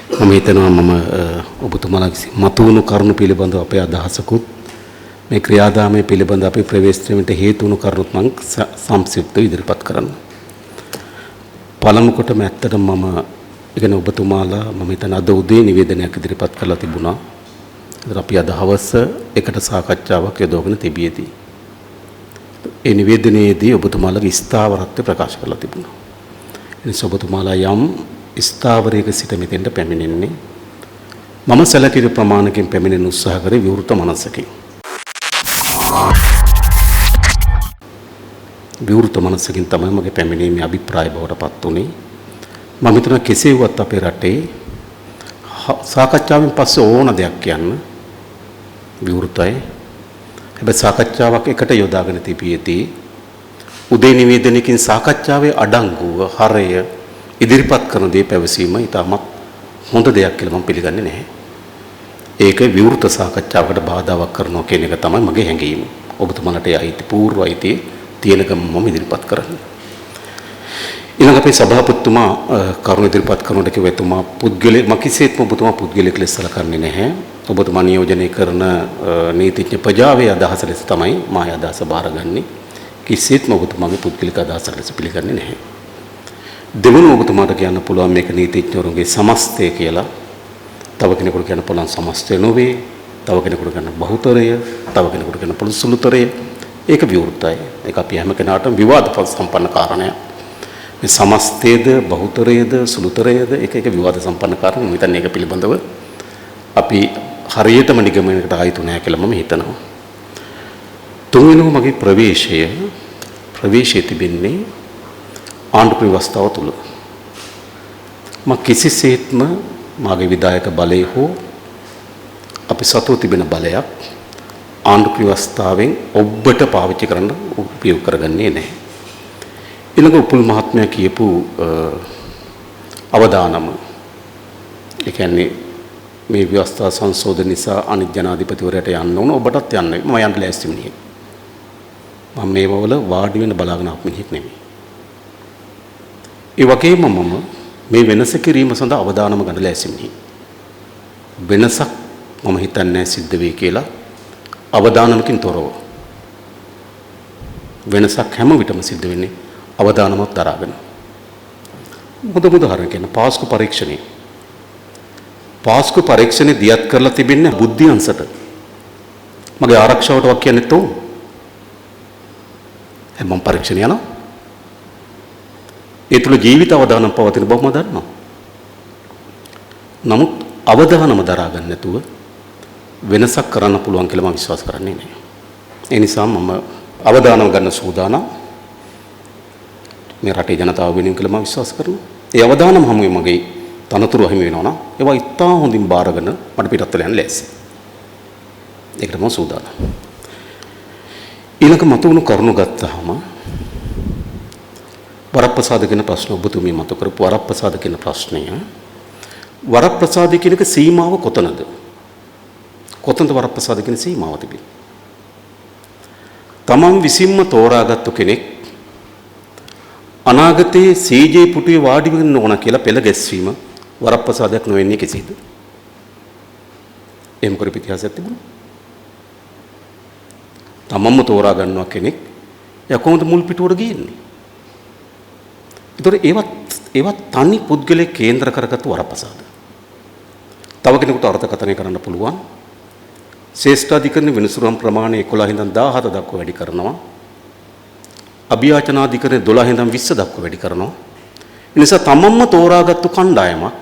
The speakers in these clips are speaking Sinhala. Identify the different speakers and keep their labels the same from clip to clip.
Speaker 1: මම හිතනවා මම ඔබතුමාලා විසින් මතුවුණු කරුණු පිළිබඳව අපේ අදහසකුත් මේ ක්‍රියාදාමයේ පිළිබඳ අපි ප්‍රවේශයට හේතු වුණු කරුණුත් මම සංක්ෂිප්තව ඉදිරිපත් කරන්න. පළමු කොටම ඇත්තටම මම ඉගෙන ඔබතුමාලා මම හිතන අද උදේ නිවේදනයක් ඉදිරිපත් කරලා තිබුණා. ඒතර අපි අද හවස එකට සාකච්ඡාවක් යොදවගෙන තිබියදී ඒ නිවේදනයේදී ඔබතුමාලාගේ ස්ථාවරත්වය ප්‍රකාශ කරලා තිබුණා. එනිසා ඔබතුමාලා යම් ස්ථාවරයක සිට මෙතෙන්ට පැමිණෙන්නේ මම සැලකිලි ප්‍රමාණකින් පැමිණෙන උත්සාහ කරේ විවෘත මනසකින්. විවෘත මනසකින් තමයි මගේ පැමිණීමේ අභිප්‍රාය බවට පත් වුණේ. මම හිතනවා කෙසේ වුවත් අපේ රටේ සාකච්ඡාවෙන් පස්සේ ඕන දෙයක් කියන්න විවෘතයි. හැබැයි සාකච්ඡාවක් එකට යොදාගෙන තිබියදී උදේ නිවේදනයකින් සාකච්ඡාවේ අඩංගුව හරය ඉදිරිපත් කරන දේ පැවසීම ඉතාමත් හොඳ දෙයක් කියලා මම පිළිගන්නේ නැහැ. ඒක විවෘත සාකච්ඡාවකට බාධාවක් කරනවා කියන එක තමයි මගේ හැඟීම. ඔබතුමාලට යයිති පූර්ව අයිති තියෙනකම මම ඉදිරිපත් කරන්නේ. ඊළඟ අපේ සභාපතිතුමා කරුණ ඉදිරිපත් කරනකොට කිව්වා එතුමා පුද්ගලෙක් මකිසේත්ම ඔබතුමා පුද්ගලෙක් ලෙස සලකන්නේ නැහැ. ඔබතුමා නියෝජනය කරන නීතිඥ ප්‍රජාවේ අදහස ලෙස තමයි මා අදහස බාරගන්නේ. කිසිත්ම ඔබතුමාගේ පුද්ගලික අදහස ලෙස පිළිගන්නේ නැහැ. දෙවනුව ඔබතුමාට කියන්න පුළුවන් මේක නීතිඥවරුන්ගේ සමස්තය කියලා. තව කෙනෙකුට කියන්න පුළුවන් සමස්තය නොවේ. තව කෙනෙකුට කියන්න බහුතරය. තව කෙනෙකුට කියන්න පුළුවන් සුළුතරය. ඒක විවෘතයි. ඒක අපි හැම කෙනාටම විවාද සම්පන්න කාරණයක්. මේ සමස්තයේද බහුතරයේද සුළුතරයේද එක විවාද සම්පන්න කාරණා. මම හිතන්නේ ඒක පිළිබඳව අපි හරියටම නිගමනයකට ආයිතු නැහැ කියලා මම හිතනවා. තුන්වෙනිව මගේ ප්‍රවේශය තිබෙන්නේ ආණ්ඩුක්‍රීය ව්‍යවස්ථාව තුළ. මම කිසිසේත්ම මාගේ විධායක බලය හෝ අපි සතුව තිබෙන බලයක් ආණ්ඩුක්‍රීය ව්‍යවස්ථාවෙන් ඔබට පාවිච්චි කරන්න උපයෝග කරගන්නේ නැහැ. ඊළඟ උපුල් මහත්මයා කියපු අවදානම ඒ කියන්නේ මේ ව්‍යවස්ථා සංශෝධන නිසා අනිත් ජනාධිපතිවරයාට යන්න ඕන ඔබටත් යන්න. මම යන්න ලෑස්ති මිනිහෙක්. මම මේවවල වාඩි වෙන බලාගෙන ආපු මිනිහෙක් නෙමෙයි. ඒ වගේම මම මේ වෙනස කිරීම සඳහා අවදානම ගන්න ලෑස්ති මිනිහෙක්. වෙනසක් මම හිතන්නේ සිද්ධ වෙයි කියලා අවදානමකින් තොරව. වෙනසක් හැම විටම සිද්ධ වෙන්නේ අවදානමක් දරාගෙන. මොකද උදාහරණ කියන පාස්කු පරීක්ෂණේ. පාස්කු පරීක්ෂණේ දියත් කරලා තිබෙන්නේ බුද්ධි අංශට. මගේ ආරක්ෂාවට වක් කියන්නේ තෝ. මම පරීක්ෂණ යනවා. ඒ තුල ජීවිත අවදානම් පවතින බව මම දන්නවා. නමුත් අවදානම දරා ගන්න නැතුව වෙනසක් කරන්න පුළුවන් කියලා මම විශ්වාස කරන්නේ නැහැ. ඒ නිසා මම අවදානම ගන්න සූදානම්. මේ රටේ ජනතාව වෙනුවෙන් කියලා මම විශ්වාස කරනවා. ඒ අවදානම හැමුවේ මගේ තනතුරු හිමි වෙනවා නම් ඒවා ඉතා හොඳින් බාරගෙන මට පිටත් වෙලා යන්න ලෑස්ති. ඒකට මම සූදානම්. ඊළඟ මතුවුණු කරුණු ගත්තාම වරප්‍රසාද කියන ප්‍රශ්න ඔබතුමී මතු කරපු වරප්‍රසාද කියන ප්‍රශ්නය වරප්‍රසාද කියන එක සීමාව කොතනද? කොතනද වරප්‍රසාද කියන සීමාව තිබෙන්නේ? තමන් විසින්ම තෝරාගත්තු කෙනෙක් අනාගතයේ සීජේ පුටුවේ වාඩි වෙන්න ඕන කියලා පෙළ ගැස්වීම වරප්‍රසාදයක් නොවෙන්නේ කෙසේද? එහෙම කරපු ඉතිහාසයක් තිබුණා. තමන්ම තෝරා ගන්නවා කෙනෙක් එයා කොහොමද මුල් පිටුවට ගියන්නේ? ඒතර ඒවත් තනි පුද්ගලයෙක් කේන්ද්‍ර කරගත්තු වරප්‍රසාද. තව කෙනෙකුට අර්ථකථනය කරන්න පුළුවන්. ශ්‍රේෂ්ඨාධිකරණ විනිසුරුම් ප්‍රමාණය 11 ඉඳන් 17 දක්වා වැඩි කරනවා. අභියාචනාධිකරණ 12 ඉඳන් 20 දක්වා වැඩි කරනවා. ඒ නිසා තමන්ම තෝරාගත්තු කණ්ඩායමක්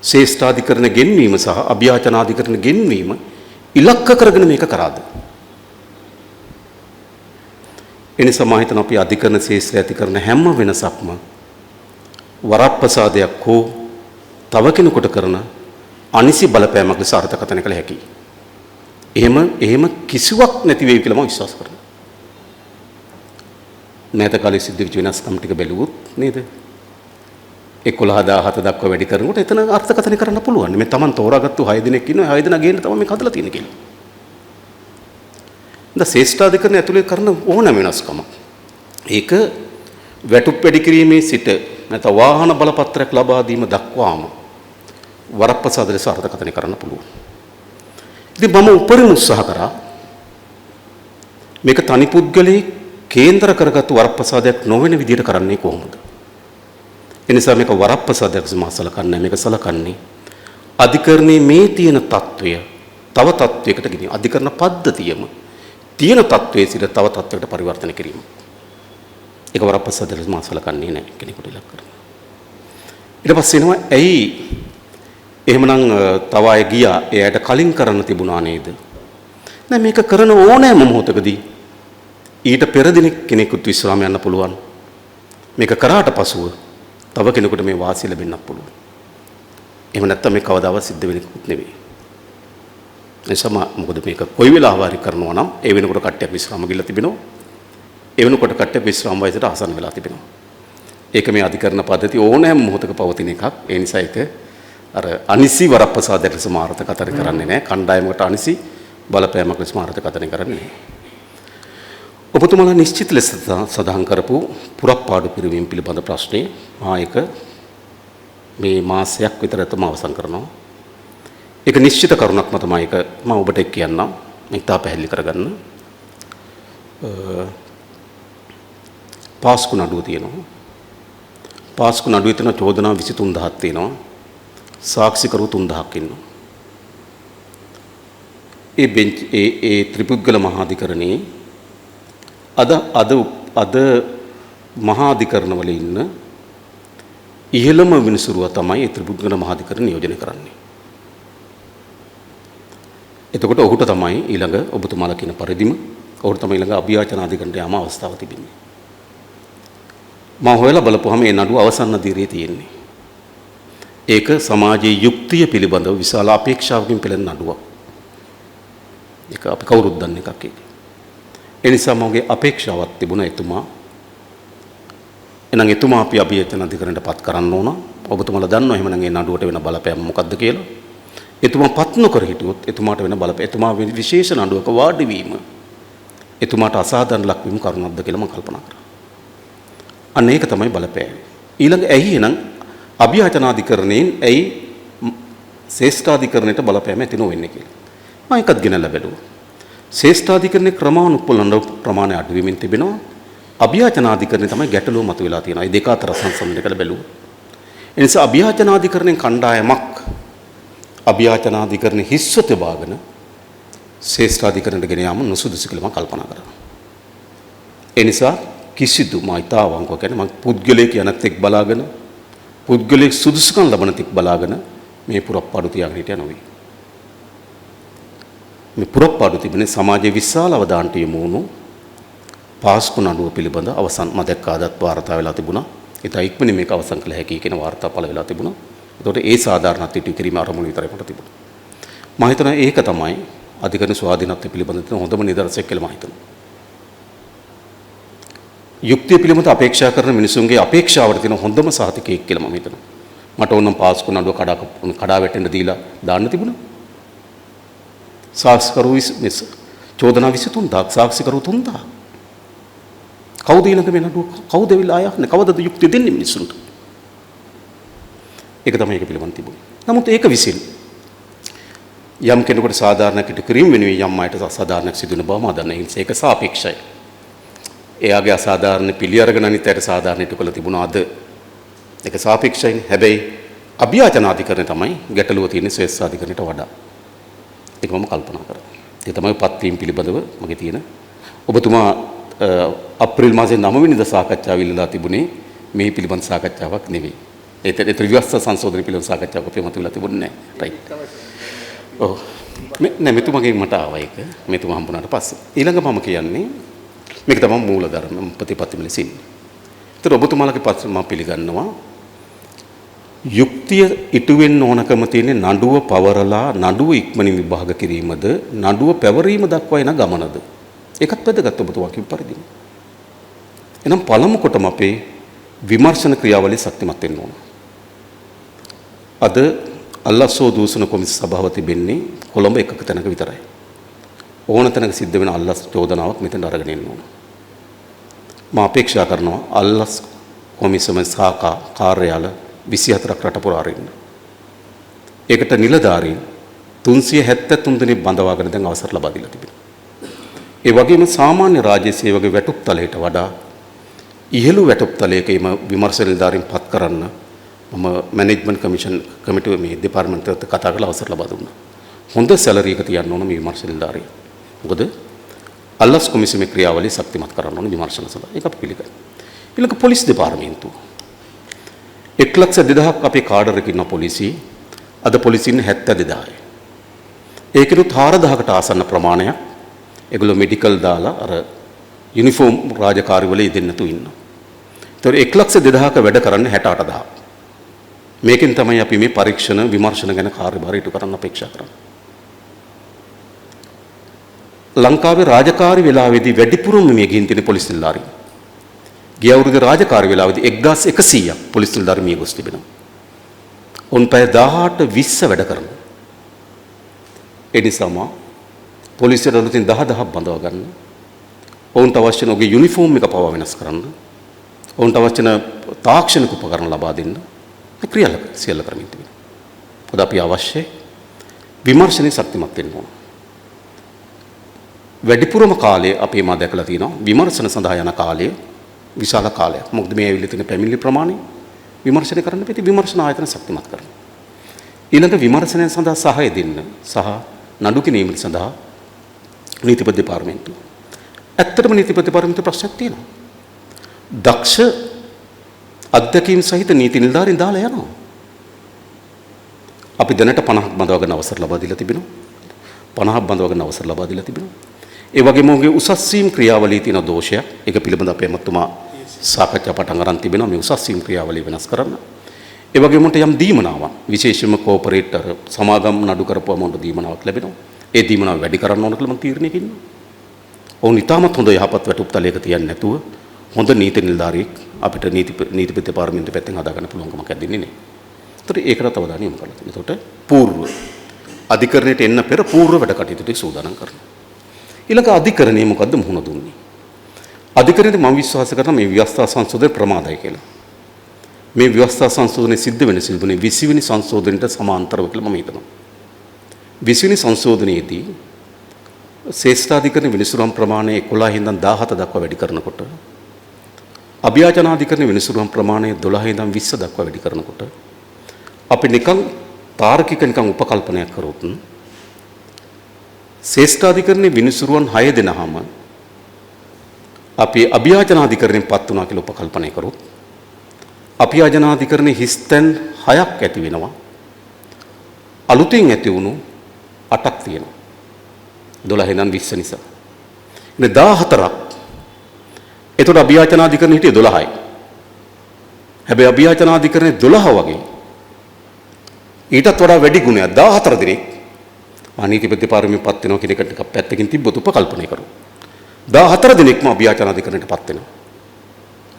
Speaker 1: ශ්‍රේෂ්ඨාධිකරණ ගෙන්වීම සහ අභියාචනාධිකරණ ගෙන්වීම ඉලක්ක කරගෙන මේක කරාද? එනිසා මම හිතනවා අපි අධිකරණ ශේෂ්ත්‍රය ඇති කරන හැම වෙනසක්ම වරප්‍රසාදයක් හෝ තව කෙනෙකුට කරන අනිසි බලපෑමක් ලෙස අර්ථකථනය කළ හැකියි. එහෙම කිසිවක් නැති වෙයි කියලා මම විශ්වාස කරනවා. නැත කාලේ සිද්ධ වෙච්ච වෙනස්කම් ටික බැලුවොත් නේද? 11,17 දක්වා වැඩි කරනකොට එතන අර්ථකථනය කරන්න පුළුවන්. මේ Taman තෝරාගත්තු 6 දෙනෙක් ඉන්නවා. 6 දෙනා ගේන්න තමයි මේක හදලා තියෙන්නේ කියලා. දැන් ශ්‍රේෂ්ඨාධිකරණ ඇතුලේ කරන ඕනම වෙනස්කම. ඒක වැටුප් වැඩි කිරීමේ සිට නැත්නම් වාහන බලපත්‍රයක් ලබා දීම දක්වාම වරප්‍රසාද ලෙස අර්ථකථනය කරන්න පුළුවන්. ඉතින් මම උපරිම උත්සාහ කරා මේක තනි පුද්ගලයේ කේන්ද්‍ර කරගත්තු වරප්‍රසාදයක් නොවන විදිහට කරන්නේ කොහොමද? ඒ නිසා මේක වරප්‍රසාදයක් සලකන්නේ මේක සලකන්නේ අධිකරණයේ මේ තියෙන తত্ত্বය තව තත්වයකට ගෙනියන අධිකරණ පද්ධතියම තියෙන තත්වයේ සිට තව තත්වයකට පරිවර්තනය කිරීම. ඒක වරප්‍රසාදයට මාසලකන්නේ නැහැ කෙනෙකුට ඉලක්ක කරන. ඊට පස්සේ එනවා ඇයි එහෙමනම් තව අය ගියා එයාට කලින් කරන්න තිබුණා නේද? නෑ මේක කරන ඕනෑම මොහොතකදී ඊට පෙර දින කෙනෙකුට විශ්‍රාම යන්න පුළුවන්. මේක කරාට පසුව තව කෙනෙකුට මේ වාසිය ලැබෙන්නත් පුළුවන්. එහෙම නැත්නම් මේ කවදාවත් සිද්ධ වෙන්නේ නෙවෙයි. එසම මොකද මේක කොයි වෙලාව හරි කරනවා නම් ඒ වෙනකොට කට්ටියක් විශ්‍රාම ගිල්ලා තිබෙනවා. ඒ වෙනකොට කට්ටියක් විශ්‍රාම වයසට ආසන්න වෙලා තිබෙනවා. ඒක මේ අධිකරණ පද්ධතිය ඕනෑම මොහොතක පවතින එකක්. ඒ නිසා ඒක අර අනිසි වරප්‍රසාදයට සමාර්ථ කතරේ කරන්නේ නැහැ. කණ්ඩායමකට අනිසි බලපෑමක් ලෙස සමාර්ථ කතරේ කරන්නේ නැහැ. ඔබතුමාලා නිශ්චිත ලෙස සඳහන් කරපු පුරප්පාඩු පිරිවීම පිළිබඳ ප්‍රශ්නේ මා එක මේ මාසයක් විතර තම අවසන් කරනවා. ඒක නිශ්චිත කරුණක් මත තමයි ඒක මම ඔබට කියන්නම්. මේක තා පැහැදිලි කරගන්න. පාස්කු නඩුව තියෙනවා. පාස්කු නඩුවේ තියෙන චෝදනා 23000ක් තියෙනවා. සාක්ෂිකරු 3000ක් ඉන්නවා. ඒ ත්‍රිපුද්ගල මහාධිකරණයේ අද මහාධිකරණවල ඉන්න ඉහළම විනිසුරුව තමයි ඒ ත්‍රිපුද්ගල මහාධිකරණ නියෝජනය කරන්නේ. එතකොට ඔහුට තමයි ඊළඟ ඔබතුමාලා කියන පරිදිම ඔහුට තමයි ඊළඟ අභියාචන අධිකරණයට යම අවස්ථාව තිබෙන්නේ. මම හොයලා බලපුවාම මේ නඩුව අවසන් දිරියේ තියෙන්නේ. ඒක සමාජයේ යුක්තිය පිළිබඳව විශාල අපේක්ෂාවකින් පෙළෙන නඩුවක්. ඒක අපි කවුරුත් දන්න එකක් ඒක. ඒ නිසා මගේ අපේක්ෂාවක් තිබුණා එතුමා. එහෙනම් එතුමා අපි අභියාචන අධිකරණයට පත් කරන්න ඕන. ඔබතුමාලා දන්නවා එහෙමනම් මේ නඩුවට වෙන බලපෑම මොකක්ද කියලා. එතුමා පත් නොකර හිටියොත් එතුමාට වෙන බලපෑම එතුමා විශේෂ නඩුවක වාඩි වීම එතුමාට අසාධාරණ ලක්වීම කරුණක්ද කියලා මම කල්පනා කරා. අන්න ඒක තමයි බලපෑම. ඊළඟ ඇයි එහෙනම් අභියාචනාධිකරණයෙන් ඇයි ශ්‍රේෂ්ඨාධිකරණයට බලපෑම ඇති නොවෙන්නේ කියලා. මම එකත් ගෙනල්ලා බැලුවා. ශ්‍රේෂ්ඨාධිකරණයේ ක්‍රමානුකූලව ප්‍රමාණය අඩු වෙමින් තිබෙනවා. අභියාචනාධිකරණය තමයි ගැටලුව මතුවලා තියෙනවා. මේ දෙක අතර සංසන්දනය කළ බැලුවා. ඒ නිසා අභියාචනාධිකරණයෙන් කණ්ඩායමක් අභියාචනාධිකරණ හිස්ව තබාගෙන ශ්‍රේෂ්ඨාධිකරණයට ගෙන යාම නුසුදුසු කියලා මම කල්පනා කරා. ඒ නිසා කිසිදු මයිතාවංකව කියන්නේ මම පුද්ගලයෙක් යනත් එක් බලාගෙන පුද්ගලයෙක් සුදුසුකම් ලබන තෙක් බලාගෙන මේ පුරප්පාඩු තියාගෙන හිටියා නොවේ. මේ පුරප්පාඩු තිබෙන්නේ සමාජයේ විශාල අවධානයට යොමු වුණු පාස්කු නඩුව පිළිබඳ අවසන් මතක්කාදත් වාර්තා වෙලා තිබුණා. ඒත් ඉක්මනින් මේක අවසන් කළ හැකි කියන වාර්තා පළ වෙලා තිබුණා. ඒතකොට ඒ සාධාරණත්වයට ඉටු කිරීම අරමුණු විතරයි මට තිබුණා. මම හිතනවා ඒක තමයි අධිකරණ ස්වාධීනත්වය පිළිබඳ තියෙන හොඳම නිදර්ශනයක් කියලා මම හිතනවා. යුක්තිය පිළිබඳ අපේක්ෂා කරන මිනිසුන්ගේ අපේක්ෂාවට තියෙන හොඳම සහතිකයක් කියලා මම හිතනවා. මට ඕනම් පාස්කු නඩුව කඩා වැටෙන්න දීලා දාන්න තිබුණා. සාක්ෂිකරු චෝදනා 23000ක් සාක්ෂිකරු 3000. කවුද ඊළඟ මේ නඩුව කවුද වෙලා යන්නේ කවදද යුක්තිය දෙන්නේ මිනිසුන්ට? ඒක තමයි ඒක පිළිබඳ තිබුණේ. නමුත් ඒක විසින් යම් කෙනෙකුට සාධාරණකට කිරීම වෙනුවෙන් යම් අයට අසාධාරණයක් සිදු වෙන බව මම දන්නා. ඒක සාපේක්ෂයි. එයාගේ අසාධාරණ පිළි අරගෙන අනිත් අයට සාධාරණයට කළ තිබුණා අද. ඒක සාපේක්ෂයි. හැබැයි අභියාචනාධිකරණය තමයි ගැටලුව තියෙන්නේ ශ්‍රේෂ්ඨාධිකරණයට වඩා. ඒක මම කල්පනා කරා. ඒ තමයි පත්වීම පිළිබඳව මගේ තියෙන ඔබතුමා අප්‍රේල් මාසයේ 9 වෙනිදා සාකච්ඡාව ඉල්ලලා තිබුණේ මේ පිළිබඳ සාකච්ඡාවක් නෙවෙයි. ඒ ත්‍රිවස්ත සංශෝධන පිළිබඳ සාකච්ඡාවක් අපේ මතුවලා තිබුණේ නැහැ. රයිට්. ඔව්. නෑ මෙතුමගෙන් මට ආවා ඒක. මෙතුමා හම්බුනාට පස්සේ. ඊළඟ මම කියන්නේ මේක තමයි මූලධර්ම ප්‍රතිපත්තිම ලෙසින්. ඒතර ඔබතුමාලගේ පස්සේ මම පිළිගන්නවා යුක්තිය ඉටු වෙන්න ඕනකම තියෙන නඩුව පවරලා නඩුව ඉක්මනින් විභාග කිරීමද නඩුව පැවරීම දක්වා එන ගමනද ඒකත් වැදගත් ඔබතුමා කිව්ව පරිදිම. එහෙනම් පළමු කොටම අපේ විමර්ශන ක්‍රියාවලිය ශක්තිමත් වෙන්න ඕන. අද අල්ලස්සෝ දූෂණ කොමිසම සභාව තිබෙන්නේ කොළඹ එකක තැනක විතරයි. ඕන තැනක සිද්ධ වෙන අල්ලස් චෝදනාවක් මෙතන අරගෙන එන්න ඕන. මම අපේක්ෂා කරනවා අල්ලස් කොමිසම සාකා කාර්යාල 24ක් රට පුරා අරින්න. ඒකට නිලධාරීන් 373 දෙනෙක් බඳවාගෙන දැන් අවසර ලබා දීලා තිබෙනවා. ඒ වගේම සාමාන්‍ය රාජ්‍ය සේවක වැටුප් තලයට වඩා ඉහළ වැටුප් තලයක එම විමර්ශන නිලධාරීන් පත් කරන්න මම මැනේජ්මන්ට් කමිටුව මේ දෙපාර්තමේන්තුව එක්ක කතා කරලා අවසර ලබා දුන්නා. හොඳ සැලරි එක තියන්න ඕන මේ විමර්ශන නිලධාරියා. මොකද අල්ලස් කොමිසමේ ක්‍රියාවලිය ශක්තිමත් කරන්න ඕන විමර්ශන සඳහා. ඒක අපි පිළිගන්නවා. ඊළඟ පොලිස් දෙපාර්තමේන්තුව 1,02,000ක් අපේ කාඩර් එකේ ඉන්න පොලිසිය අද පොලිසිය ඉන්නේ 72,000යි. ඒකෙනුත් 4,000කට ආසන්න ප්‍රමාණයක් ඒගොල්ලෝ මෙඩිකල් දාලා අර යුනිෆෝම් රාජකාරිවල යෙදෙන්න තු ඉන්නවා. ඒතකොට 1,02,000ක වැඩ කරන්නේ 68,000. මේකෙන් තමයි අපි මේ පරීක්ෂණ විමර්ශන ගැන කාර්යභාරය ඉටු කරන්න අපේක්ෂා කරන්නේ. ලංකාවේ රාජකාරී වෙලාවේදී වැඩිපුරම මේ ගින් තියෙන පොලිස් නිලධාරීන්. ගිය අවුරුද්දේ රාජකාරී වෙලාවේදී 1,100ක් පොලිස් නිලධාරීන් මිය ගොස් තිබෙනවා. උන් පැය 18-20 වැඩ කරනවා. ඒ නිසාම පොලිසියට අලුතින් 10,000ක් බඳව ගන්න. ඔවුන්ට අවශ්‍ය නැ ඔහුගේ යුනිෆෝම් එක පවා වෙනස් කරන්න. ඔවුන්ට අවශ්‍ය නැ තාක්ෂණික උපකරණ ලබා දෙන්න. මේ ක්‍රියාලක සියල්ල කරමින් තිබෙනවා. මොකද අපි අවශ්‍ය විමර්ශනයේ ශක්තිමත් වෙන්න ඕන. වැඩිපුරම කාලය අපි මා දැකලා තියෙනවා විමර්ශන සඳහා යන කාලය විශාල කාලයක්. මොකද මේ ඇවිල්ලා තියෙන පැමිණිලි ප්‍රමාණය විමර්ශනය කරන්න පිටි විමර්ශන ආයතන ශක්තිමත් කරනවා. ඊළඟ විමර්ශනය සඳහා සහාය දෙන්න සහ නඩු කිරීම සඳහා නීතිපති දෙපාර්තමේන්තුව. ඇත්තටම නීතිපති දෙපාර්තමේන්තුව ප්‍රශ්නයක් තියෙනවා. දක්ෂ අධ්‍යක්ීම් සහිත නීති නිලධාරීන් දාලා යනවා. අපි දැනට 50ක් බඳවාගෙන අවසර ලබා දීලා තිබෙනවා. 50ක් බඳවාගෙන අවසර ලබා දීලා තිබෙනවා. ඒ වගේම ඔහුගේ උසස් වීම් ක්‍රියාවලියේ තියෙන දෝෂයක්. ඒක පිළිබඳව අපේ මතුමා සාකච්ඡා පටන් ගන්න තිබෙනවා මේ උසස් වීම් ක්‍රියාවලිය වෙනස් කරන්න. ඒ වගේම උන්ට යම් දීමනාවක් විශේෂයෙන්ම කෝපරේටර් සමාගම් නඩු කරපුවම උන්ට දීමනාවක් ලැබෙනවා. ඒ දීමනාව වැඩි කරන්න ඕන කියලා මම තීරණය කිව්වා. ඔවුන් ඉතාමත් හොඳ යහපත් වැටුප් තලයක තියන්නේ නැතුව හොඳ නීති නිලධාරියෙක් අපිට නීතිපති දෙපාර්තමේන්තුව පැත්තෙන් හදාගන්න පුළුවන්කමක් ඇතින්නේ නැහැ. ඒතර ඒකට අවධානය යොමු කරලා තියෙනවා. ඒකට පූර්ව අධිකරණයට එන්න පෙර පූර්ව වැඩ කටයුතු ටික සූදානම් කරනවා. ඊළඟ අධිකරණය මොකද්ද මුහුණ දුන්නේ? අධිකරණයට මම විශ්වාස කරනවා මේ ව්‍යවස්ථා සංශෝධනය ප්‍රමාදයි කියලා. මේ ව්‍යවස්ථා සංශෝධනය සිද්ධ වෙන සිදුවන්නේ 20 වෙනි සංශෝධනයට සමාන්තරව කියලා මම හිතනවා. 20 වෙනි සංශෝධනයේදී ශ්‍රේෂ්ඨාධිකරණ විනිසුරුවම් ප්‍රමාණය 11 ඉඳන් 17 දක්වා වැඩි කරනකොට අභියාචනාධිකරණ විනිසුරුවම් ප්‍රමාණය 12 ඉඳන් 20 දක්වා වැඩි කරනකොට අපි නිකන් තාර්කික නිකන් උපකල්පනයක් කරොත් ශ්‍රේෂ්ඨාධිකරණේ විනිසුරුවන් 6 දෙනාම අපි අභියාචනාධිකරණයෙන් පත් වුණා කියලා උපකල්පනය කරොත් අභියාචනාධිකරණේ හිස්තැන් 6ක් ඇති වෙනවා. අලුතින් ඇති වුණු 8ක් තියෙනවා. 12 ඉඳන් 20 නිසා. ඉතින් 14ක්. එතකොට අභියාචනාධිකරණේ හිටියේ 12යි. හැබැයි අභියාචනාධිකරණේ 12 වගේ ඊටත් වඩා වැඩි ගුණයක් 14 දිනක් අනීතිපති දෙපාර්තමේන්තුව පත් වෙනවා කියන එකට පැත්තකින් තිබ්බොත් උපකල්පනය කරමු. 14 දිනක්ම අභියාචනාධිකරණයට පත් වෙනවා.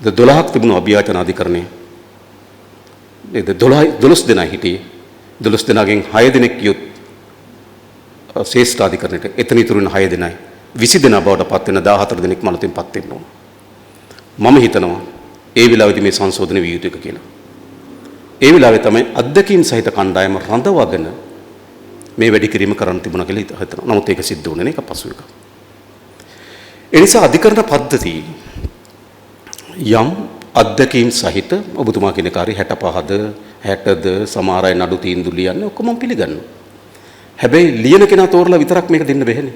Speaker 1: 12ක් තිබුණු අභියාචනාධිකරණේ ඒ 12 දෙනා හිටියේ 12 දෙනාගෙන් 6 දෙනෙක් කියොත් ශ්‍රේෂ්ඨාධිකරණයට එතන ඉතුරු වෙන 6 දෙනයි 20 දෙනා බවට පත් වෙන 14 දෙනෙක් මලුතින් පත් වෙන්න ඕන. මම හිතනවා ඒ වෙලාවේදී මේ සංශෝධන විය යුතු එක කියලා. ඒ වෙලාවේ තමයි අධ්‍යක්ීම් සහිත කණ්ඩායම රඳවගෙන මේ වැඩි කිරීම කරන්න තිබුණා කියලා හිතනවා. නමුත් ඒක සිද්ධ වුණේ නැහැ. ඒක පසු එක. ඒ නිසා අධිකරණ පද්ධති යම් අධ්‍යක්ීම් සහිත ඔබතුමා කියන කාර්ය 65ද 60ද සමහර අය නඩු තීන්දුව ලියන්නේ ඔක්කොම පිළිගන්නවා. හැබැයි ලියන කෙනා තෝරලා විතරක් මේක දෙන්න බැහැනේ.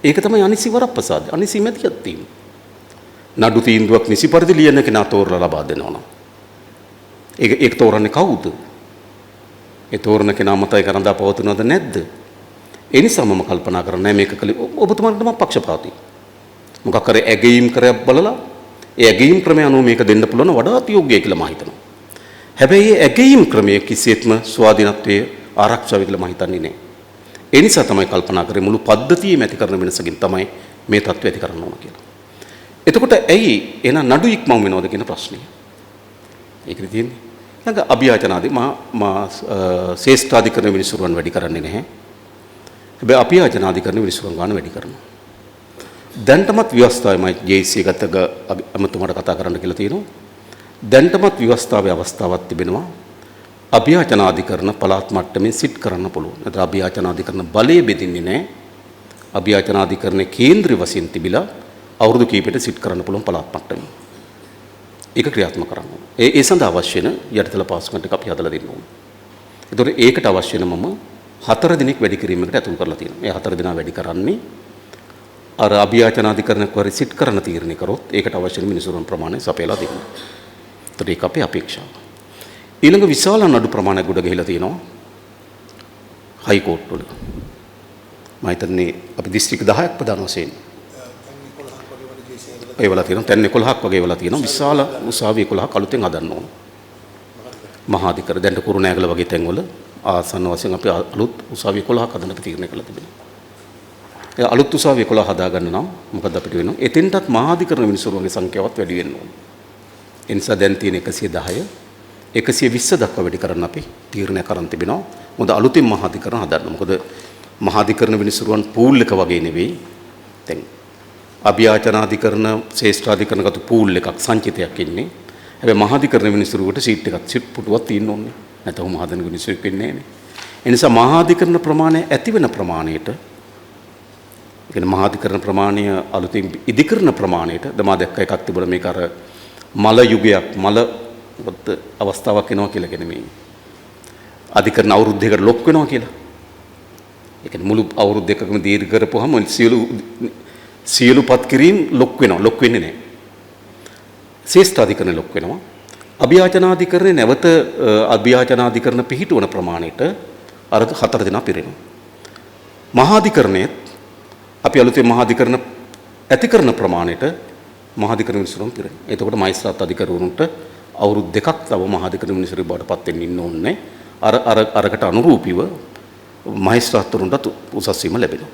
Speaker 1: ඒක තමයි අනිසි වරප්‍රසාද. අනිසි මැදිහත් වීම. නඩු තීන්දුවක් නිසි පරිදි ලියන කෙනා තෝරලා ලබා දෙනවා නම්. ඒක තෝරන්නේ කවුද? ඒ තෝරන කෙනා මතයි කරන්දා පවතුනවද නැද්ද? ඒ නිසා මම කල්පනා කරන්නේ මේක කලේ ඔබතුමාට මම පක්ෂපාතී. මොකක් කරේ ඇගීම් කරයක් බලලා ඒ ඇගීම් ක්‍රමය අනුව මේක දෙන්න පුළුවන් වඩාත් යෝග්‍යයි කියලා මම හිතනවා. හැබැයි ඒ ඇගීම් ක්‍රමය කිසියෙත්ම ස්වාධීනත්වයේ ආරක්ෂා වෙයි කියලා මම හිතන්නේ නැහැ. ඒ නිසා තමයි කල්පනා කරේ මුළු පද්ධතියම ඇති කරන වෙනසකින් තමයි මේ තත්ත්වය ඇති කරන්න ඕන කියලා. එතකොට ඇයි එන නඩු ඉක්මන් වෙනවද කියන ප්‍රශ්නේ? ඒකද තියෙන්නේ. ළඟ අභියාචනාදී මා ශ්‍රේෂ්ඨාධිකරණ විනිසුරුවන් වැඩි කරන්නේ නැහැ. හැබැයි අභියාචනාධිකරණ විනිසුරුවන් ගන්න වැඩි කරනවා. දැන්ටමත් ව්‍යවස්ථාවේමයි JC ගතක අමතුමාට කතා කරන්න කියලා තියෙනවා. දැන්ටමත් ව්‍යවස්ථාවේ අවස්ථාවක් තිබෙනවා. අභියාචනාධිකරණ පළාත් මට්ටමින් සිට් කරන්න පුළුවන්. ඒතර අභියාචනාධිකරණ බලය බෙදින්නේ නැහැ. අභියාචනාධිකරණයේ කේන්ද්‍රීය වශයෙන් තිබිලා අවුරුදු කීපයකට සිට් කරන්න පුළුවන් පළාත් මට්ටමින්. ඒක ක්‍රියාත්මක කරන්න ඕන. ඒ සඳහා අවශ්‍ය වෙන යටිතල පාසුකම් ටික අපි හදලා දෙන්න ඕන. ඒතර ඒකට අවශ්‍ය වෙන මම 4 දිනක් වැඩි කිරීමකට ඇතුල් කරලා තියෙනවා. මේ 4 දිනා වැඩි කරන්නේ අර අභියාචනාධිකරණයක් වරි සිට් කරන තීරණය කරොත් ඒකට අවශ්‍ය වෙන මිනිසුරුන් ප්‍රමාණය සපයලා දෙන්න. ඒතර ඒක අපේ අපේක්ෂාව. ඊළඟ විශාල නඩු ප්‍රමාණයක් ගොඩ ගිහිලා තියෙනවා හයි කෝට් වල. මම හිතන්නේ අපි දිස්ත්‍රික්ක 10ක් ප්‍රධාන වශයෙන් ඒ වල තියෙනවා. තැන් 11ක් වගේ වල තියෙනවා. විශාල උසාවි 11ක් අලුතෙන් හදන්න ඕන. මහාධිකර දැන් කුරුණෑගල වගේ තැන්වල ආසන්න වශයෙන් අපි අලුත් උසාවි 11ක් හදන්න තීරණය කළා තිබෙනවා. ඒ අලුත් උසාවි 11 හදා ගන්න නම් මොකද අපිට වෙනවා? එතෙන්ටත් මහාධිකරණ මිනිසුරුන්ගේ සංඛ්‍යාවත් වැඩි වෙන්න ඕන. ඒ නිසා දැන් තියෙන 110 120 දක්වා වැඩි කරන්න අපි තීරණය කරන් තිබෙනවා. මොකද අලුතින් මහාධිකරණ හදන්න. මොකද මහාධිකරණ මිනිසුරුන් පූල් එක වගේ නෙවෙයි. දැන් අභියාචනාධිකරණ ශ්‍රේෂ්ඨාධිකරණගත පූල් එකක් සංචිතයක් ඉන්නේ. හැබැයි මහාධිකරණ මිනිසුරුන්ට සීට් එකක් සිට් පුටුවක් තියෙන්න ඕනේ. නැත්නම් මහාධිකරණ මිනිසුරු වෙන්නේ නැහැ. ඒ නිසා මහාධිකරණ ප්‍රමාණය ඇති වෙන ප්‍රමාණයට කියන්නේ මහාධිකරණ ප්‍රමාණය අලුතින් ඉදිකරන ප්‍රමාණයට දමා දැක්ක එකක් තිබුණා මේක අර මල යුගයක් මල අවස්ථාවක් එනවා කියලා කියන්නේ මේ අධිකරණ අවුරුද්දයකට ලොක් වෙනවා කියලා. ඒ කියන්නේ මුළු අවුරුදු දෙකකම දීර්ඝ කරපුවාම සියලු පත් කිරීම ලොක් වෙනවා. ලොක් වෙන්නේ නැහැ. ශ්‍රේෂ්ඨාධිකරණ ලොක් වෙනවා. අභියාචනාධිකරණේ නැවත අභියාචනාධිකරණ පිහිටවන ප්‍රමාණයට අර 4 දෙනා පිරෙනවා. මහාධිකරණයේ අපි අලුතෙන් මහාධිකරණ ඇති කරන ප්‍රමාණයට මහාධිකරණ මිනිසුරුන් පිරෙනවා. එතකොට මහේස්ත්‍රාත් අධිකරණුන්ට අවුරුදු 2ක් තව මහාධිකරණ මිනිසුරු බවට පත් වෙන්න ඉන්න ඕනේ. අරකට අනුරූපීව මහේස්ත්‍රාත්තුරුන්ට උසස් වීම ලැබෙනවා.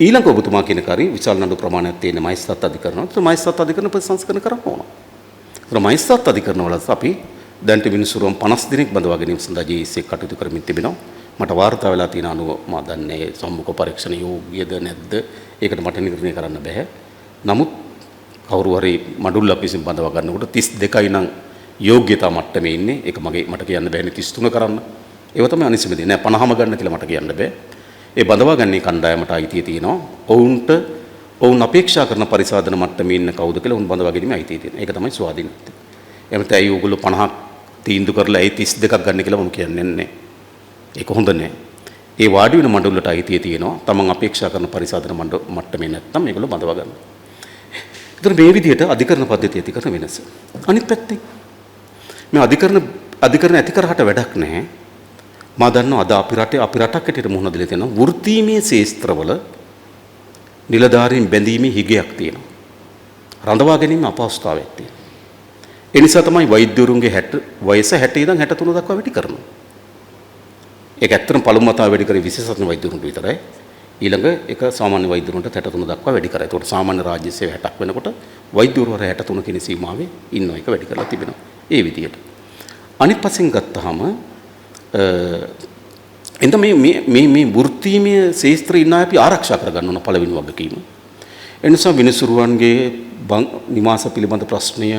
Speaker 1: ඊළඟ ඔබතුමා කියන කාර්යය විශාල නඩු ප්‍රමාණයක් තියෙන මහේස්ත්‍රාත් අධිකරණ. ඒ මහේස්ත්‍රාත් අධිකරණ ප්‍රතිසංස්කරණය කරන්න ඕන. ඒ මහේස්ත්‍රාත් අධිකරණ වල අපි දැන්ට මිනිසුරුන් 50 දිනක් බඳවා ගැනීම සඳහා ජීවිතේ කටයුතු කරමින් තිබෙනවා. මට වාර්තා වෙලා තියෙන අනුව මම දන්නේ සම්මුඛ පරීක්ෂණ යෝග්‍යද නැද්ද ඒකට මට නිර්ණය කරන්න බෑ. නමුත් කවුරු හරි මඩුල්ලක් විසින් බඳවා ගන්නකොට 32යි නම් යෝග්‍යතා මට්ටමේ ඉන්නේ. ඒක මට කියන්න බෑනේ 33 කරන්න. ඒව තමයි අනිසිම දේ. නෑ 50ම ගන්න කියලා මට කියන්න බෑ. ඒ බඳවා ගන්නේ කණ්ඩායමට අයිතිය තියෙනවා. ඔවුන් අපේක්ෂා කරන පරිසාධන මට්ටමේ ඉන්න කවුද කියලා උන් බඳවා ගැනීම අයිතිය තියෙනවා. ඒක තමයි ස්වාධීනත්වය. එහෙනම් ඇයි ඕගොල්ලෝ 50ක් තීන්දුව කරලා ඒ 32ක් ගන්න කියලා මම කියන්නේ නැහැ. ඒක හොඳ නෑ. ඒ වාඩි වෙන මණ්ඩලවලට අයිතිය තියෙනවා. තමන් අපේක්ෂා කරන පරිසාධන මට්ටමේ නැත්තම් මේගොල්ලෝ බඳවා ගන්න. ඒතර මේ විදිහට අධිකරණ පද්ධතිය ඇති කරන වෙනස. අනිත් පැත්තෙන් මේ අධිකරණ ඇති කරහට වැඩක් නැහැ. මා දන්නවා අද අපි රටක් හැටියට මුහුණ දෙලා තියෙනවා වෘත්තීමේ ශාස්ත්‍රවල නිලධාරීන් බැඳීමේ හිගයක් තියෙනවා. රඳවා ගැනීම අපහසුතාවයක් තියෙනවා. ඒ නිසා තමයි වෛද්‍යවරුන්ගේ වයස 60 ඉඳන් 63 දක්වා වැඩි කරනවා. ඒක ඇත්තටම පළමු වතාව වැඩි කරේ විශේෂඥ වෛද්‍යවරුන්ට විතරයි. ඊළඟ එක සාමාන්‍ය වෛද්‍යවරුන්ට 63 දක්වා වැඩි කරා. ඒකට සාමාන්‍ය රාජ්‍ය සේවය 60ක් වෙනකොට වෛද්‍යවරු 63 කියන සීමාවේ ඉන්න එක වැඩි කරලා තිබෙනවා. ඒ විදිහට. අනිත් පස්සෙන් ගත්තාම එතන මේ වෘත්තීමේ ශාස්ත්‍රය ඉන්න අපි ආරක්ෂා කරගන්න ඕන පළවෙනි වගකීම. ඒ නිසා විනිසුරුවන්ගේ නිවාස පිළිබඳ ප්‍රශ්නය,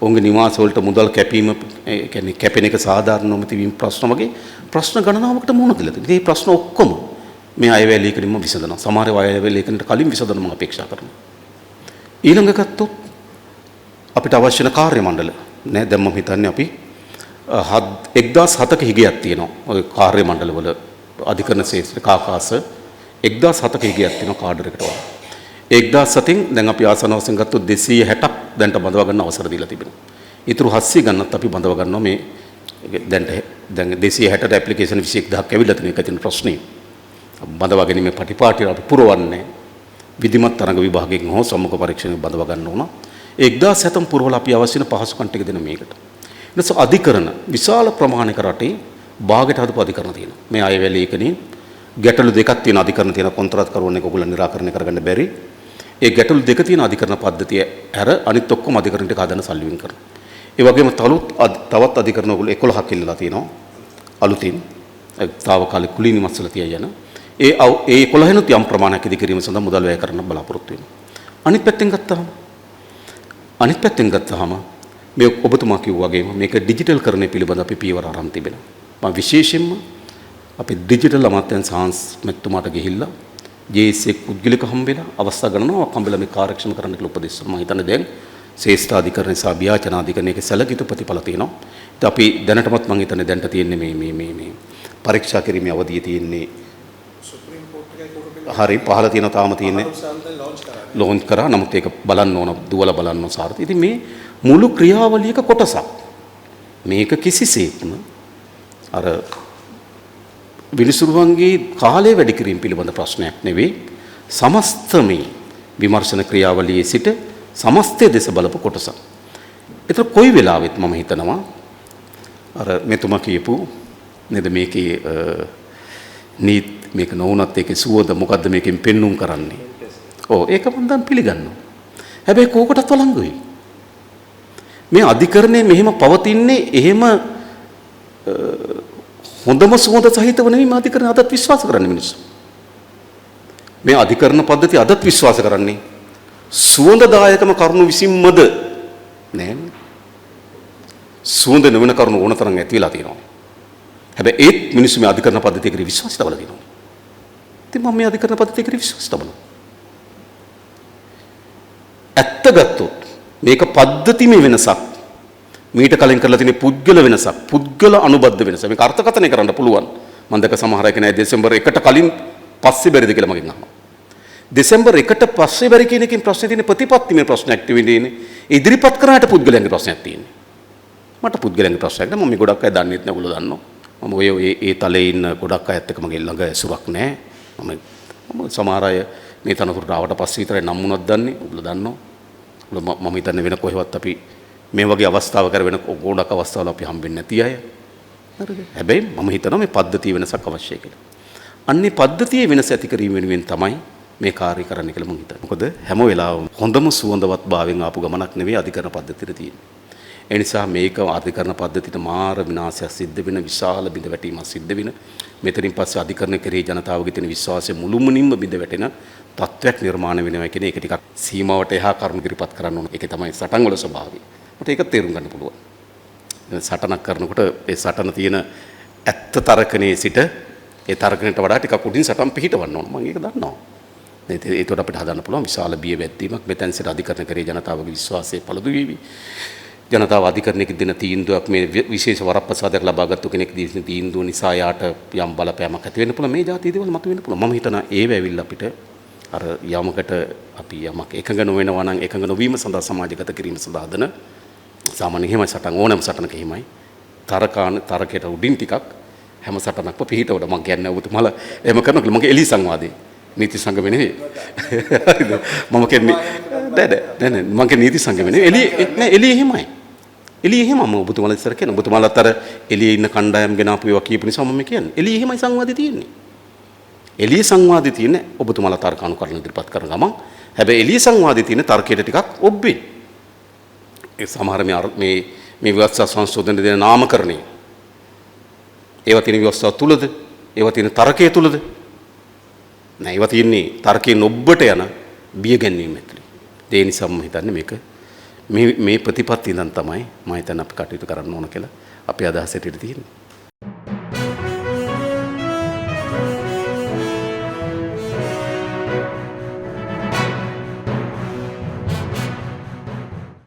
Speaker 1: ඔවුන්ගේ නිවාස වලට මුදල් කැපීම, කියන්නේ කැපෙන එක සාධාරණවම තිබීම ප්‍රශ්න වගේ ප්‍රශ්න ගණනාවකට මුහුණ දෙලා තියෙනවා. මේ ප්‍රශ්න ඔක්කොම මේ අයවැය ලේඛනෙම විසඳනවා. සමහර අයවැය ලේඛනට කලින් විසඳන මම අපේක්ෂා කරනවා. ඊළඟ ගත්තොත් අපිට අවශ්‍ය වෙන කාර්ය මණ්ඩල නෑ. දැන් මම හිතන්නේ අපි 1007ක හිගයක් තියෙනවා. ඔය කාර්ය මණ්ඩලවල අධිකරණ ශාස්ත්‍ර කාකාස 1007ක හිගයක් තියෙනවා කාඩර් එකට වඩා. 1007න් දැන් අපි ආසන වශයෙන් ගත්තොත් 260ක් දැන්ට බඳවා ගන්න අවසර දීලා තිබෙනවා. ඊටු 700 ගන්නත් අපි බඳවා ගන්නවා මේ දැන් 260ට ඇප්ලිකේෂන් 21000ක් ඇවිල්ලා තියෙන එක තියෙන ප්‍රශ්නේ. බඳවා ගැනීමේ පටිපාටිය අපි පුරවන්නේ විධිමත් තරඟ විභාගයෙන් හෝ සම්මුඛ පරීක්ෂණයෙන් බඳවා ගන්න ඕන. 1007න් පුරවලා අපි අවශ්‍ය වෙන පහසුකම් ටික දෙන මේකට. ඊට අධිකරණ විශාල ප්‍රමාණයක රටේ භාගයට හදපු අධිකරණ තියෙනවා. මේ අයවැය ලේඛනයේ ගැටලු දෙකක් තියෙන අධිකරණ තියෙන කොන්ත්‍රාත්කරුවන් එක ඔයගොල්ලෝ निराකරණය කරගන්න බැරි. ඒ ගැටලු දෙක තියෙන අධිකරණ පද්ධතිය හැර අනිත් ඔක්කොම අධිකරණ ටික හදන්න සල්ලිවින් කරනවා. ඒ වගේම තවත් අධිකරණ ඔයගොල්ලෝ 11ක් ඉල්ලලා තියෙනවා. අලුතින් තාවකාලික කුලී නිමස්සල තියා යන. ඒ 11නුත් යම් ප්‍රමාණයක් ඉදි කිරීම සඳහා මුදල් වැය කරන්න බලාපොරොත්තු වෙනවා. අනිත් පැත්තෙන් ගත්තාම මේ ඔබතුමා කිව්වා වගේම මේක ඩිජිටල් කරන පිළිබඳ අපි පියවර අරන් තිබෙනවා. මම විශේෂයෙන්ම අපි ඩිජිටල් අමාත්‍යංශ සාංශ මෙතුමාට ගිහිල්ලා ජේ.එස්.එක් පුද්ගලික හම්බෙලා අවස්ථා ගණනාවක් හම්බෙලා මේ කාර්යක්ෂම කරන්න කියලා උපදෙස් දුන්නා. මම හිතන්නේ දැන් ශ්‍රේෂ්ඨාධිකරණය සහ ව්‍යාජනාධිකරණයේ සැලකිත ප්‍රතිඵල තියෙනවා. ඉතින් අපි දැනටමත් මම හිතන්නේ දැනට තියෙන්නේ මේ පරීක්ෂා කිරීමේ අවධිය තියෙන්නේ සුප්‍රීම කෝට් එකේ හරි පහළ තියෙන තාම තියෙන්නේ ලොන්ච් කරා. නමුත් ඒක බලන්න ඕන දුවලා බලන්න ඕන සාර්ථක. ඉතින් මේ මුළු ක්‍රියාවලියක කොටසක් මේක කිසිසේත්ම අර විනිසුරුවන්ගේ කාලය වැඩි කිරීම පිළිබඳ ප්‍රශ්නයක් නෙවෙයි. සමස්ත මේ විමර්ශන ක්‍රියාවලියේ සිට සමස්තය දෙස බලපු කොටසක්. ඒතර කොයි වෙලාවෙත් මම හිතනවා අර මෙතුමා කියපු නේද මේකේ නීත් මේක නොවුනත් ඒකේ සුවඳ මොකද්ද මේකෙන් පෙන්눔 කරන්නේ. ඔව් ඒක මම දැන් පිළිගන්නවා. හැබැයි කෝකටත් වළංගුයි. මේ අධිකරණය මෙහෙම පවතින්නේ එහෙම හොඳම සුවඳ සහිතව නෙවෙයි මේ අධිකරණ අදත් විශ්වාස කරන්නේ මිනිස්සු. මේ අධිකරණ පද්ධතිය අදත් විශ්වාස කරන්නේ සුවඳදායකම කරුණු විසින්මද නෑ. සුවඳ නොවන කරුණු ඕන තරම් ඇති වෙලා තියෙනවා. හැබැයි ඒත් මිනිස්සු මේ අධිකරණ පද්ධතිය කෙරෙහි විශ්වාස තබලා තියෙනවා. ඉතින් මම මේ අධිකරණ පද්ධතිය කෙරෙහි විශ්වාස තබනවා. ඇත්ත ගත්තොත් මේක පද්ධතිමය වෙනසක්. මීට කලින් කරලා තියෙන පුද්ගල වෙනසක්, පුද්ගල අනුබද්ධ වෙනසක්. මේක අර්ථකථනය කරන්න පුළුවන්. මම දැක සමහර අය කියන්නේ දෙසැම්බර් 1ට කලින් පස්සේ බැරිද කියලා මගෙන් අහනවා. දෙසැම්බර් 1ට පස්සේ බැරි කියන එකෙන් ප්‍රශ්නේ තියෙන්නේ ප්‍රතිපත්තිමය ප්‍රශ්නයක් තියෙන්නේ. ඉදිරිපත් කරාට පුද්ගලයන්ගේ ප්‍රශ්නයක් තියෙන්නේ. මට පුද්ගලයන්ගේ ප්‍රශ්නයක් නෑ. මම මේ ගොඩක් අය දන්නේත් නෑ. ඔයගොල්ලෝ දන්නවා. මම ඔය ඒ තලයේ ඉන්න ගොඩක් අයත් එක්ක මගේ ළඟ ඇසුරක් නෑ. මම සමහර අය මේ තනතුරට ආවට පස්සේ විතරයි නම් වුණත් දන්නේ. ඔයගොල්ලෝ දන්නවා. මම හිතන්නේ වෙන කොහෙවත් අපි මේ වගේ අවස්ථාව කර වෙන ගොඩක් අවස්ථාවල අපි හම්බෙන්නේ නැති අය. හරිද? හැබැයි මම හිතනවා මේ පද්ධතිය වෙනසක් අවශ්‍යයි කියලා. අන්නේ පද්ධතියේ වෙනස ඇති කිරීම වෙනුවෙන් තමයි මේ කාර්ය කරන්න කියලා මම හිතන්නේ. මොකද හැම වෙලාවෙම හොඳම සුවඳවත් භාවයෙන් ආපු ගමනක් නෙවෙයි අධිකරණ පද්ධතියට තියෙන්නේ. ඒ නිසා මේක අධිකරණ පද්ධතියට මාර විනාශයක් සිද්ධ වෙන විශාල බිඳ වැටීමක් සිද්ධ වෙන. මෙතනින් පස්සේ අධිකරණ කෙරෙහි ජනතාවගේ තියෙන විශ්වාසය මුළුමනින්ම බිඳ වැටෙන තත්ත්වයක් නිර්මාණය වෙනවා කියන එක ටිකක් සීමාවට එහා කරුණු ඉදිරිපත් කරන්න ඕන. ඒකේ තමයි සටන් වල ස්වභාවය. මට ඒක තේරුම් ගන්න පුළුවන්. සටනක් කරනකොට ඒ සටන තියෙන ඇත්ත තරකනේ සිට ඒ තරකනට වඩා ටිකක් උඩින් සටන් පිහිටවන්න ඕන. මම ඒක දන්නවා. ඒකට අපිට හදන්න පුළුවන් විශාල බිය වැද්දීමක්. මෙතෙන් සිට අධිකරණ කරේ ජනතාවගේ විශ්වාසය පළුදු වේවි. ජනතාව අධිකරණයක දෙන තීන්දුවක් මේ විශේෂ වරප්‍රසාදයක් ලබාගත්තු කෙනෙක් දෙන තීන්දුව නිසා යාට යම් බලපෑමක් ඇති වෙන්න පුළුවන්. මේ જાතිය දේවල් මතුවෙන්න පුළුවන්. මම හිතනවා ඒව ඇවිල්ලා අපිට අර යමකට අපි යමක් එකඟ නොවෙනවා නම් එකඟ නොවීම සඳහා සමාජගත කිරීම සඳහා හදන සාමාන්‍ය එහෙමයි සටන් ඕනම සටනක එහෙමයි. තරකයට උඩින් ටිකක් හැම සටනක්ම පිහිටවල මම කියන්නේ ඔබතුමාලා එහෙම කරනකොට මගේ එලි සංවාදේ නීති සංගමේ නෙවෙයි. හරිද? මම කියන්නේ නෑ මගේ නීති සංගමේ නෙවෙයි. එලි එහෙමයි. එලි එහෙමම ඔබතුමාලා ඉස්සර කියන ඔබතුමාලාත් අර එළියේ ඉන්න කණ්ඩායම් ගෙන ආපු ඒවා කියපු නිසා මම කියන්නේ. එලි එහෙමයි සංවාදේ තියෙන්නේ. එළියේ සංවාදේ තියෙන්නේ ඔබතුමාලා තර්ක අනුකරණ ඉදිරිපත් කරන ගමන්. හැබැයි එළියේ සංවාදේ තියෙන තර්කයට ටිකක් ඔබ්බේ. ඒ සමහර මේ ව්‍යවස්ථා සංශෝධන දෙන නාමකරණය ඒවා තියෙන ව්‍යවස්ථාව තුලද ඒවා තියෙන තර්කයේ තුලද නෑ ඒවා තියෙන්නේ තර්කයේ නොබ්බට යන බිය ගැනීම ඇතුළේ. ඒ නිසා මම හිතන්නේ මේක මේ ප්‍රතිපත්තිය ඉඳන් තමයි මම හිතන්නේ අපි කටයුතු කරන්න ඕන කියලා අපේ අදහසට තියෙන්නේ.